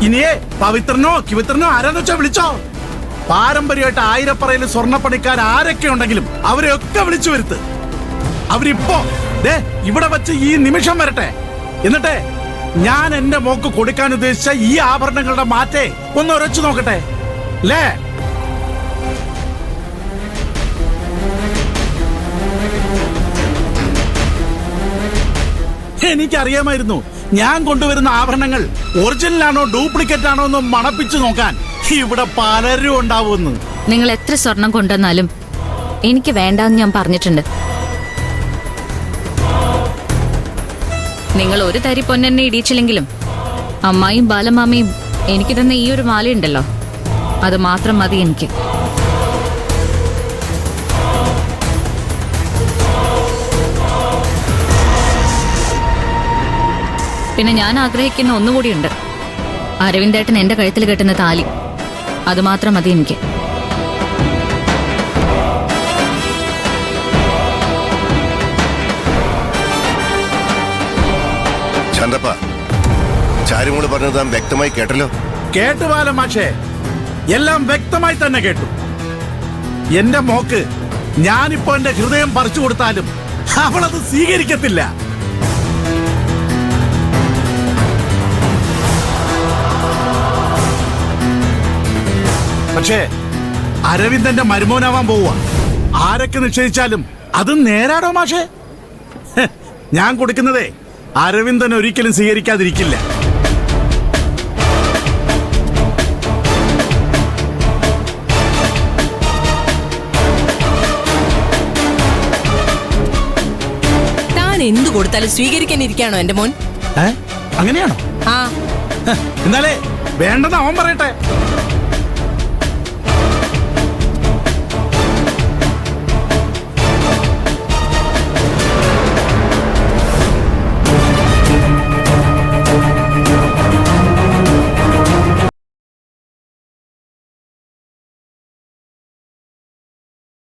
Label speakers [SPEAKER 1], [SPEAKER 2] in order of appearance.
[SPEAKER 1] ഇനിയേ പവിത്രനോ കിവിത്രനോ ആരാന്ന് വെച്ചാ വിളിച്ചോ. പാരമ്പര്യമായിട്ട് ആയിരപ്പറയിൽ സ്വർണ്ണപ്പണിക്കാർ ആരൊക്കെ ഉണ്ടെങ്കിലും അവരെയൊക്കെ വിളിച്ചു വരുത്ത്. അവരിപ്പോ ഇവിടെ വെച്ച് ഈ നിമിഷം വരട്ടെ. എന്നിട്ടേ ഞാൻ എന്റെ മോക്ക് കൊടുക്കാൻ ഉദ്ദേശിച്ച ഈ ആഭരണങ്ങളുടെ മാറ്റേ ഒന്ന് ഉരച്ചു നോക്കട്ടെ അല്ലേ? എനിക്കറിയാമായിരുന്നു ഞാൻ കൊണ്ടുവരുന്ന ആഭരണങ്ങൾ ഒറിജിനൽ ആണോ ഡ്യൂപ്ലിക്കേറ്റ് ആണോ എന്ന് മണപ്പിച്ചു നോക്കാൻ ഇവിടെ പലരും ഉണ്ടാവുമെന്ന്.
[SPEAKER 2] നിങ്ങൾ എത്ര സ്വർണം കൊണ്ടുവന്നാലും എനിക്ക് വേണ്ടെന്ന് ഞാൻ പറഞ്ഞിട്ടുണ്ട്. നിങ്ങൾ ഒരു തരി പൊന്നെന്നെ ഇടിയിച്ചില്ലെങ്കിലും അമ്മായും ബാലമാമയും എനിക്ക് തന്ന ഈ ഒരു മാലയുണ്ടല്ലോ, അത് മാത്രം മതി എനിക്ക്. പിന്നെ ഞാൻ ആഗ്രഹിക്കുന്ന ഒന്നുകൂടിയുണ്ട്. അരവിന്ദേട്ടൻ എന്റെ കഴുത്തിൽ കെട്ടുന്ന താലി, അത് മാത്രം മതി എനിക്ക്.
[SPEAKER 3] ചാരുമോള് പറഞ്ഞത് താൻ വ്യക്തമായി കേട്ടല്ലോ.
[SPEAKER 1] കേട്ടു ബാലമാഷേ, എല്ലാം വ്യക്തമായി തന്നെ കേട്ടു. എന്റെ മോക്ക് ഞാനിപ്പോ എന്റെ ഹൃദയം പറിച്ചു കൊടുത്താലും അവളത് സ്വീകരിക്കത്തില്ല. പക്ഷേ അരവിന്ദന്റെ മരുമോനാവാൻ പോവുക. ആരൊക്കെ നിഷേധിച്ചാലും അത് നേരാടോ മാഷേ? ഞാൻ കൊടുക്കുന്നതേ അരവിന്ദൻ ഒരിക്കലും സ്വീകരിക്കാതിരിക്കില്ല.
[SPEAKER 4] താൻ എന്തു കൊടുത്താലും സ്വീകരിക്കാനിരിക്കാണോ എന്റെ മോൻ?
[SPEAKER 1] അങ്ങനെയാണോ?
[SPEAKER 4] ആ
[SPEAKER 1] എന്നാലേ വേണ്ടെന്ന് അവൻ പറയട്ടെ.